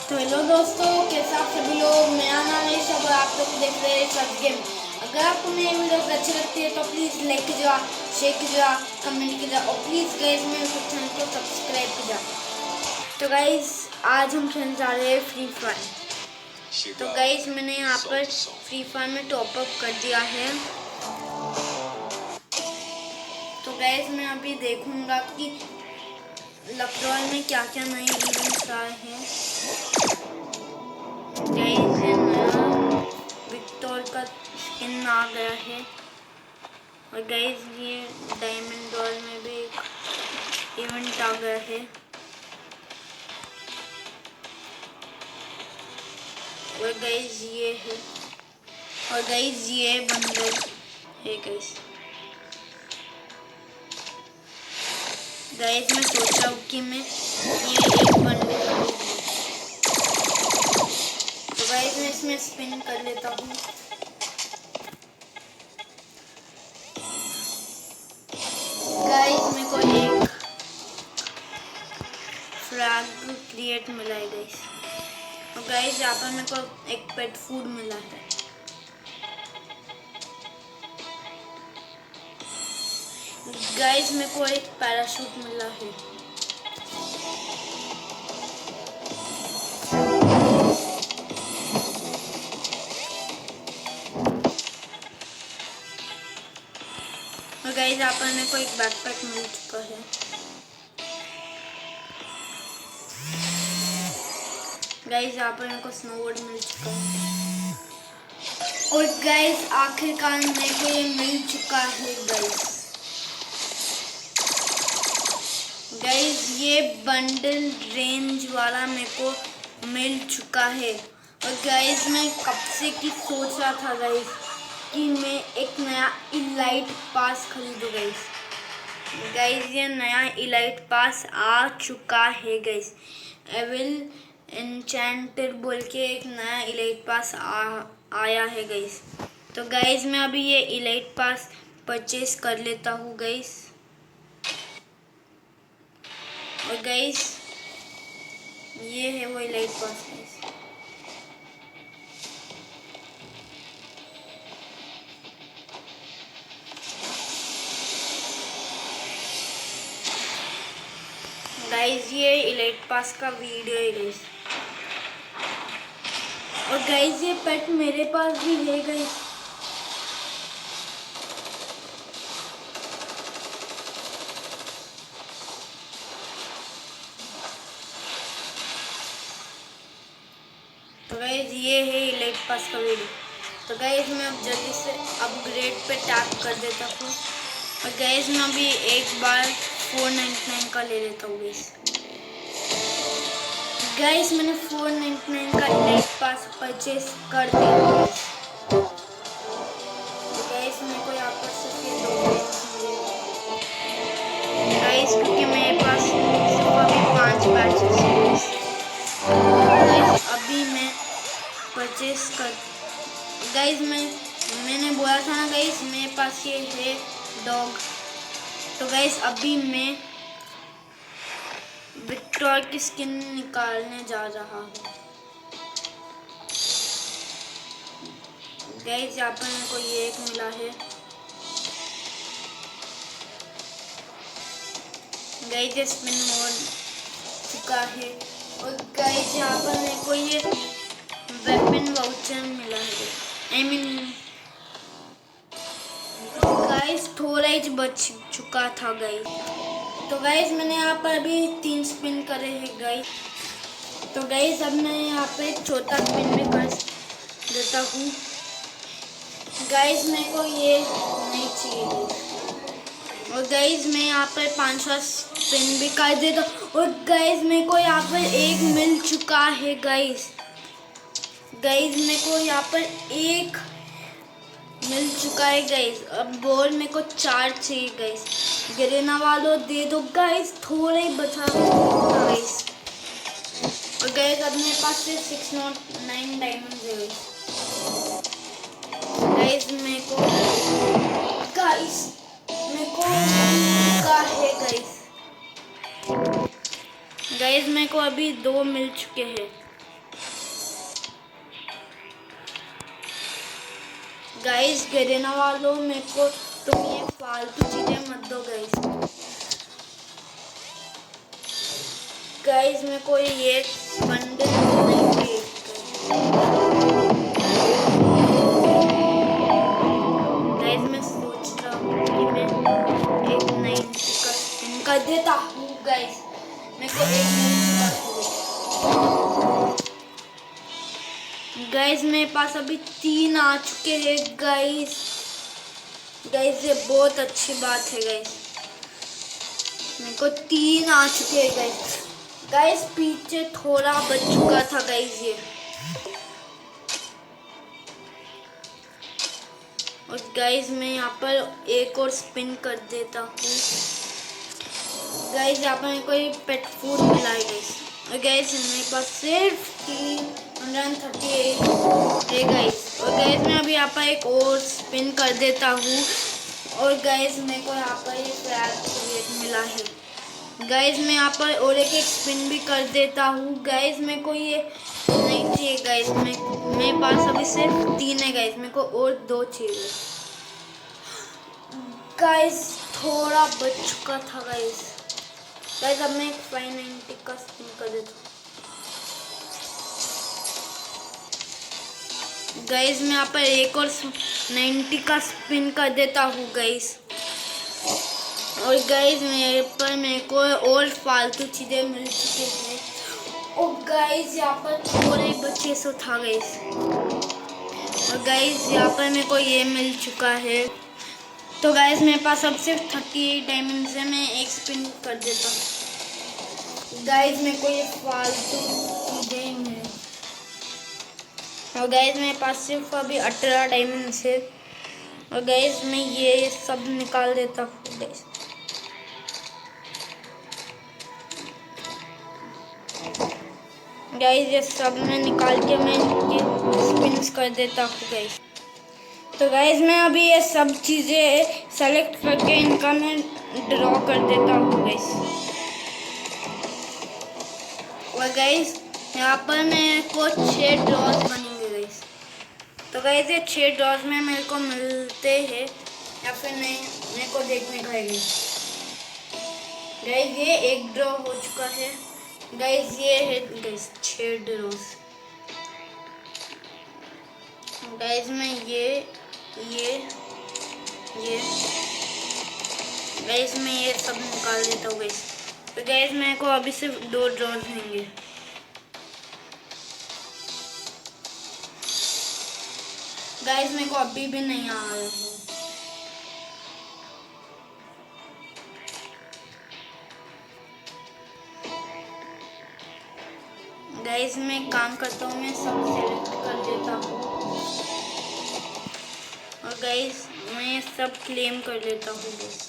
तो हेलो दोस्तों, कैसे आप सभी लोग। मेरा नाम है ऋषभ और आप लोग देख रहे हैं सर्च गेम। अगर आपको मेरी वीडियोस अच्छी लगती है तो प्लीज़ लाइक कीजिएगा, शेयर कीजिएगा, कमेंट कीजिएगा और प्लीज़ गाइस मेरे यूट्यूब चैनल को सब्सक्राइब कीजिएगा। तो गाइस आज हम खेलने जा रहे हैं फ्री फायर। तो गाइस मैंने यहाँ पर फ्री फायर में टॉप अप कर दिया है। तो गाइस मैं अभी देखूंगा कि लखनऊ में क्या क्या नए इवेंट्स आए हैं। विक्टर का स्किन आ गया है और गाइस ये डायमंड डॉल में भी एक इवेंट आ गया है और गाइस ये है और गाइस ये बंडल है। गाइस मैं सोच रहा हूँ कि मैं ये एक बंडल खरीदूं। तो गाइस मैं इसमें स्पिन कर लेता हूँ। गाइस मेरे को एक फ्लैग क्रिएट मिला है गाइस। और गाइस यहाँ पर मेरे को एक पेट फूड मिला है। गाइस मेरे को एक पैराशूट मिला है। और गाइस यहाँ पर मेरे को एक बैकपैक मिल चुका है। गाइस यहाँ पर मेरे को स्नोबोर्ड मिल चुका है। और गाइस आखिरकार मेरे को ये मिल चुका है गाइस ये बंडल रेंज वाला मेरे को मिल चुका है। और गाइस मैं कब से की सोच रहा था गाइस कि मैं एक नया इलाइट पास खरीदूं गाइस ये नया इलाइट पास आ चुका है गाइस। एविल एन्चेंटेड बोल के एक नया इलाइट पास आया है गाइस। तो गाइस मैं अभी ये इलाइट पास परचेस कर लेता हूँ गाइस। और गाइस ये है वो इलाइट पास गाइस। गाइस ये इलाइट पास का वीडियो है गाइस। और गाइस ये पेट मेरे पास भी है गाइस। तो गाइस ये है इलाइट पास का वीडियो। तो गाइस मैं अब जल्दी से अपग्रेड पे टैप कर देता हूँ। और गाइस मैं अभी एक बार 499 का ले लेता हूँ गाइस मैंने 499 का इलाइट पास परचेस कर दिया। तो गाइस मेरे को यहाँ पर सिर्फ ये 2 गाइस क्योंकि मेरे पास सिर्फ अभी 5 बैचेस हैं। अभी मैं परचेस कर गाइस मैंने बोला था ना गाइस मेरे पास ये है डॉग। तो गाइस अभी मैं विक्टर की स्किन निकालने जा रहा हूँ गाइस। यहाँ पर मेरे को ये एक मिला है गाइस ये स्पिन हो चुका है। और गाइस यहाँ पर मेरे को ये वेपन वाउचर मिला है। गाइस थोड़ा ही बच चुका था गाइस। तो गाइस मैंने यहाँ पर अभी 3 स्पिन करे हैं गाइस। तो गाइस अब मैं यहाँ पे एक चौथा स्पिन भी कर देता हूँ गाइस। मेरे को ये नहीं चाहिए। और गाइस मैं यहाँ पर 5वां स्पिन भी कर देता हूँ। और गाइस मेरे को यहाँ पर एक मिल चुका है गाइस। मेरे को यहाँ पर एक मिल चुका है गाइस। अब बॉल मेरे को 4 चाहिए गाइस। गिरना वालों दे दो गाइस, थोड़ा ही बचा गाइस। और गाइस अब मेरे पास से 609 डायमंड है गाइस। मेरे को का है गाइस। मेरे को अभी 2 मिल चुके हैं। गाइस गिरना वालों मेरे को तुम ये फालतू चीजें मत दो गाइस। गाइस मेरे को ये बंडल नहीं चाहिए। गाइस मैं सोच रहा हूँ कि मैं एक 90 का स्पिन कर देता हूँ गाइस। मेरे को एक 90 गाइस मेरे पास अभी 3 आ चुके हैं गाइस। गाइस ये बहुत अच्छी बात है गाइस, मेरे को 3 आ चुके हैं गाइस। गाइस पीछे थोड़ा बच चुका था गाइस ये। और गाइस मैं यहाँ पर एक और स्पिन कर देता हूँ गाइस। यहाँ पर मेरे को ये पेट फूड मिला है गाइस। और गाइस मेरे पास सिर्फ 338 है गाइस। और गाइस मैं अभी यहाँ पर एक और स्पिन कर देता हूँ। और गाइस मेरे को यहाँ पर ये फ्लैग मिला है गाइस। मैं यहाँ पर और एक स्पिन भी कर देता हूँ गाइस। मेरे को ये नहीं चाहिए गाइस। मेरे पास अभी सिर्फ 3 है गाइस, मेरे को और 2 चाहिए गाइस। थोड़ा बच चुका था गाइस। गाइस अब मैं एक 590 का स्पिन कर देता हूँ गाइस। मैं यहाँ पर एक और 90 का स्पिन कर देता हूँ गाइस। और गाइस मेरे को और फालतू चीजें मिल चुकी हैं। और गाइस यहाँ पर थोड़े बच्चे सो था गाइस। और गाइस यहाँ पर मेरे को ये मिल चुका है। तो गाइस मेरे पास अब सिर्फ 38 डायमंड्स है। मैं एक स्पिन कर देता हूँ गाइस। मेरे को ये फालतू चीजें मिली। और गाइस मेरे पास सिर्फ अभी 18 डायमंड्स है। और गाइस मैं ये सब निकाल देता हूँ गाइस। गाइस ये सब मैं निकाल के मैं ये स्पिन्स कर देता हूँ गाइस। तो गाइस मैं अभी ये सब चीज़ें सेलेक्ट करके इनका मैं ड्रॉ कर देता हूँ गाइस। और गाइस यहाँ पर मेरे को 6 ड्रॉज बनेंगे गाइस। तो गाइस ये 6 ड्रॉज में मेरे को मिलते हैं या फिर नहीं, मेरे को देखने का है गाइस। ये एक ड्रॉ हो चुका है गाइस। ये है गाइस 6 ड्रॉज गाइस। मैं ये गाइस मैं ये सब निकाल देता हूँ गाइस। तो गाइस मेरे को अभी सिर्फ 2 ड्रॉज होंगे गाइस। मेरे को अभी भी नहीं आ रहा है गाइस। मैं काम करता हूँ, मैं सब सेलेक्ट कर देता हूँ। और गाइस मैं सब क्लेम कर लेता हूँ गाइस।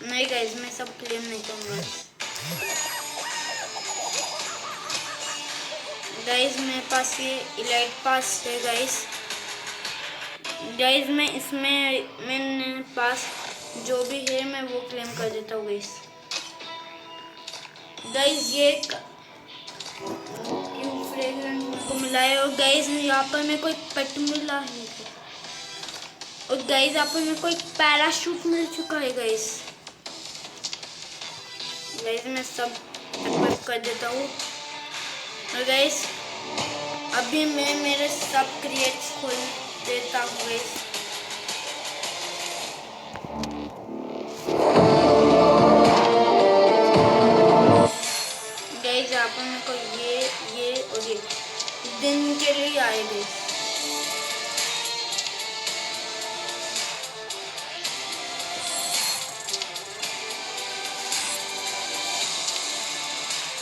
नहीं गाइस मैं सब क्लेम नहीं करूँगा गाइस। मेरे पास ये इलाइट पास है गाइस। गाइस मैं इसमें मेरे पास जो भी है मैं वो क्लेम कर देता हूँ गाइस। गाइस ये फ्रेगरेंस मेरे को मिला है। और गाइस यहाँ पर मेरे को एक पेट मिला है। और गाइस यहाँ पर मेरे को एक पैराशूट मिल चुका है गाइस। गाइस मैं सब इक्विप कर देता हूँ। और गाइस अभी मैं मेरे सब क्रिएट्स खोल देता हूँ गाइस। गाइस यहाँ पर मेरे को ये और ये दिन के लिए आए गाइस।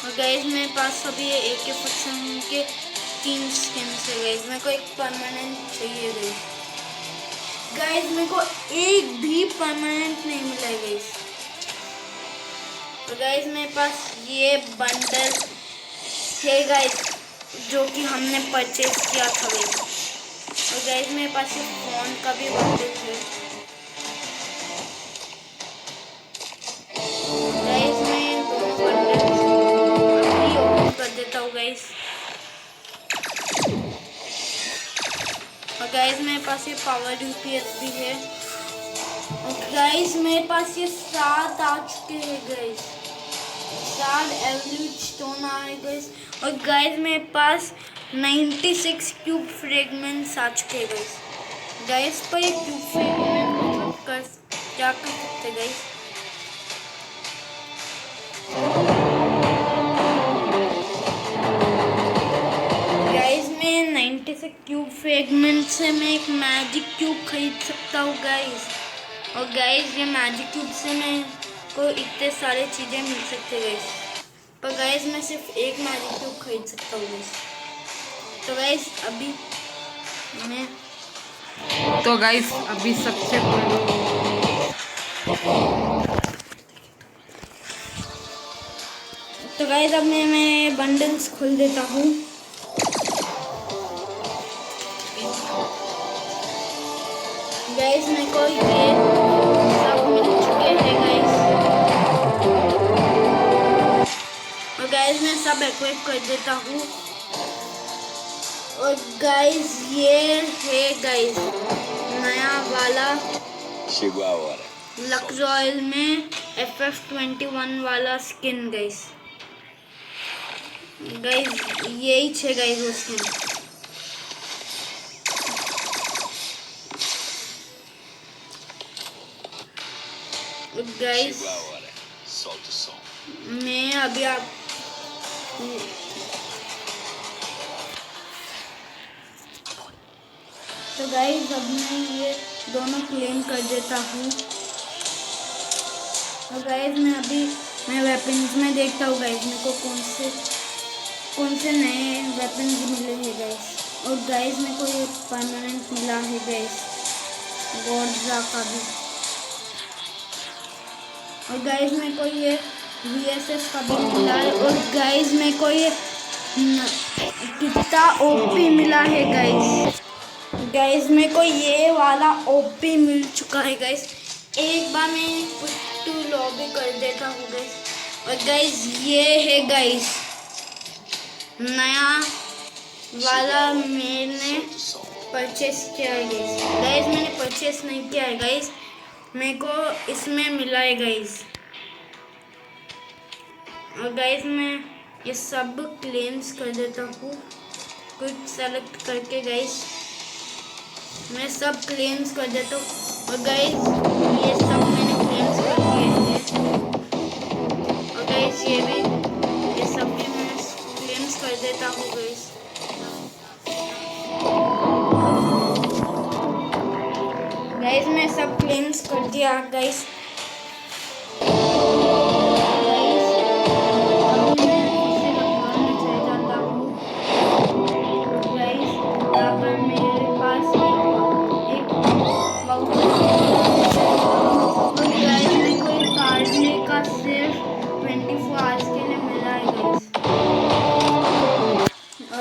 और गाइस मेरे पास अभी ये AK-47 के 3 स्किन्स है गाइस। मेरे को एक परमानेंट चाहिए गाइस। गाइस मेरे को एक भी परमानेंट नहीं मिला है गाइस। तो गाइस मेरे पास ये बंडल है गाइस जो कि हमने परचेज किया था गाइस। और गाइस मेरे पास ये फोन का भी बंडल है गाइस। मैं दोनों बंडल अभी ओपन कर देता हूँ गाइस। और गाइस मेरे पास ये पावर DPS भी है। और गाइस मेरे पास ये 7 आ चुके हैं गाइस, 7 एवल्यूट स्टोन आए गाइस। और गाइस मेरे पास 96 क्यूब फ्रेगमेंट्स आ चुके हैं गाइस। गाइस पर ये क्यूब फ्रेगमेंट कर क्या कर सकते गाइस। गाइस मैं 96 क्यूब फ्रेगमेंट से मैं एक मैजिक क्यूब खरीद सकता हूँ गाइस। और गाइस ये मैजिक क्यूब से मैं को इतने सारे चीज़ें मिल सकते गाइस। पर गाइस मैं सिर्फ एक मैजिक क्यूब खरीद सकता हूँ गाइस। तो गाइस अभी सबसे पहले तो गाइस अब मैं बंडल्स खोल देता हूँ। गाइस मेरे को ये सब मिल चुके हैं गाइस। और गाइस मैं सब एक्विप कर देता हूँ। और गाइस ये है गाइस नया वाला लक्स रॉयल में FF21 वाला स्किन गाइस। गाइस यही छे गाइस वो स्किन। गाइस मैं अभी आप तो गाइस अब मैं ये दोनों क्लेम कर देता हूँ। और गाइस मैं वेपन्स में देखता हूँ गाइस मेरे को कौन से नए वेपन्स मिले हैं गाइस। और गाइस मेरे को ये परमानेंट मिला है गाइस गॉडज़ा का भी। और गाइस मेरे को ये VSS का भी मिला है। और गाइस मेरे को ये कितना OP मिला है गाइस। गाइस मेरे को ये वाला OP मिल चुका है गाइस। एक बार मैं पुट लॉबी कर देता हूँ गाइस। और गाइस ये है गाइस नया वाला मैंने परचेस किया है गाइस। गाइस मैंने परचेस नहीं किया है गाइस, मेरे को इसमें मिला है गाइस। और गाइस मैं ये सब क्लेम्स कर देता हूँ कुछ सेलेक्ट करके गाइस। मैं सब क्लेम्स कर देता हूँ। और गाइस ये सब मैंने क्लेम्स कर दिए हैं। और गाइस ये सब भी मैं क्लेम्स कर देता हूँ गाइस। गाइस मैं सब क्लेम्स कर दिया गाइस।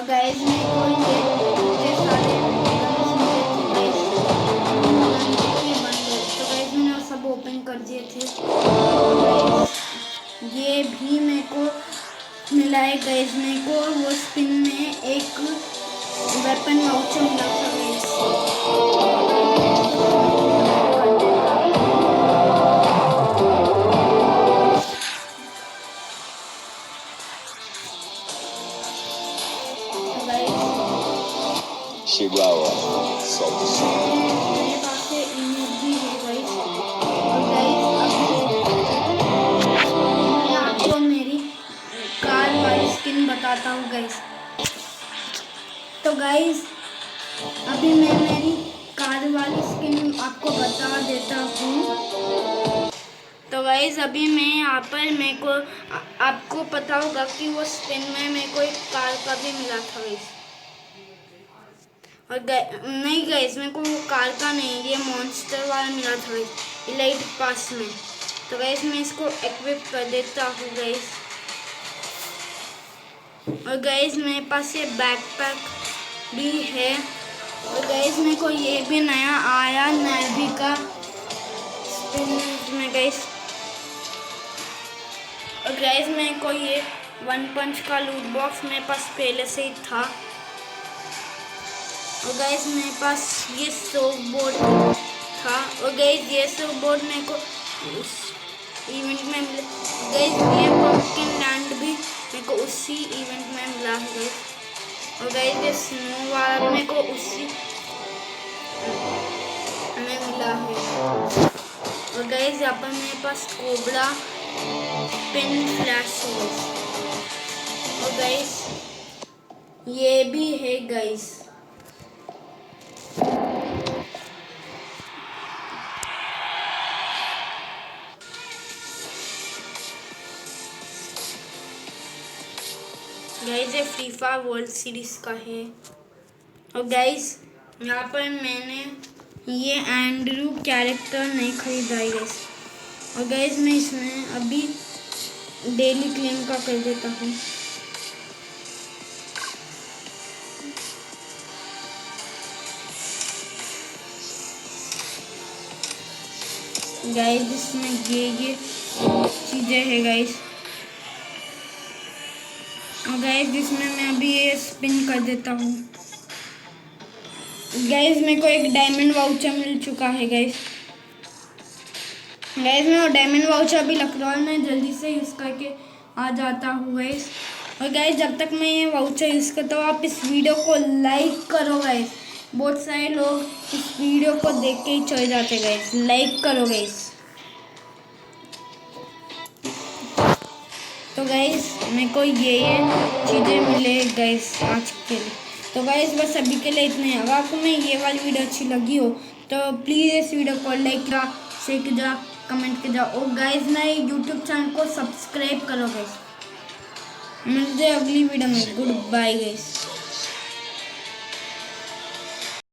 गाइस मेरे को ये इतने सारे गन्स मिले थे गाइस, गन्स के बंडल। तो गाइस मैंने वो सब ओपन कर दिए थे। गाइस ये भी मेरे को मिला है गाइस। मेरे को वो स्पिन में एक वेपन वाउचर मिला था guys. Chihuahua, solta o som. मेरे पास से इमेज भी है गाइस। और गाइस अब मैं आपको मेरी कार वाली स्किन बताता हूँ गाइस। तो गाइस अभी मैं मेरी कार वाली स्किन आपको बता देता हूँ। तो गाइस अभी मैं यहाँ पर मेरे को आपको पता होगा कि वो स्पिन में मेरे को एक कार का भी मिला था गाइस। और नहीं गाइस मेरे को वो कार का नहीं, ये मॉन्स्टर वाला मिला था गाइस इलाइट पास में। तो गाइस मैं इसको इक्विप कर देता हूँ गाइस। और गाइस मेरे पास ये बैकपैक भी है। और गाइस मेरे को ये भी नया आया नेवी का स्पिन में गाइस। और गाइस मेरे को ये 1 पंच का लूट बॉक्स मेरे पास पहले से ही था। और गाइस मेरे पास ये सर्फ बोर्ड था और गाइस ये सर्फ बोर्ड मेरे को उस इवेंट में मिला। गाइस ये पंपकिन लैंड भी मेरे को उसी इवेंट में मिला है गाइस। और गाइस ये स्नो वाला मेरे को उसी में मिला है। और गाइस यहाँ पर मेरे पास कोबरा पिन फ्लैश है। और गाइस ये भी है गाइस। गाइस ये फ्री फायर वर्ल्ड सीरीज का है। और गाइस यहाँ पर मैंने ये एंड्रू कैरेक्टर नहीं खरीदा है गाइस। और गाइस मैं इसमें अभी डेली क्लेम का कर देता हूँ। गाइस इसमें ये चीज़ें है गाइस। और गाइस जिसमें मैं अभी ये स्पिन कर देता हूँ। गाइस मेरे को एक डायमंड वाउचर मिल चुका है गाइस। गाइस मैं वो डायमंड वाउचर अभी लखनऊ में जल्दी से यूज़ करके आ जाता हूँ गाइस। और गाइस जब तक मैं ये वाउचर यूज़ करता हूँ आप इस वीडियो को लाइक करो गाइस। बहुत सारे लोग इस वीडियो को देख के ही चले जाते गाइस। लाइक करो गाइस। तो गाइस मेरे को ये चीज़ें मिले गाइस आज के लिए। तो गाइस बस अभी के लिए इतने हैं। अगर आपको मैं ये वाली वीडियो अच्छी लगी हो तो प्लीज़ इस वीडियो को लाइक करा, शेयर कीजिए, कमेंट कीजिए और गाइस मेरे यूट्यूब चैनल को सब्सक्राइब करो गाइस। मिलते हैं अगली वीडियो में। Goodbye guys.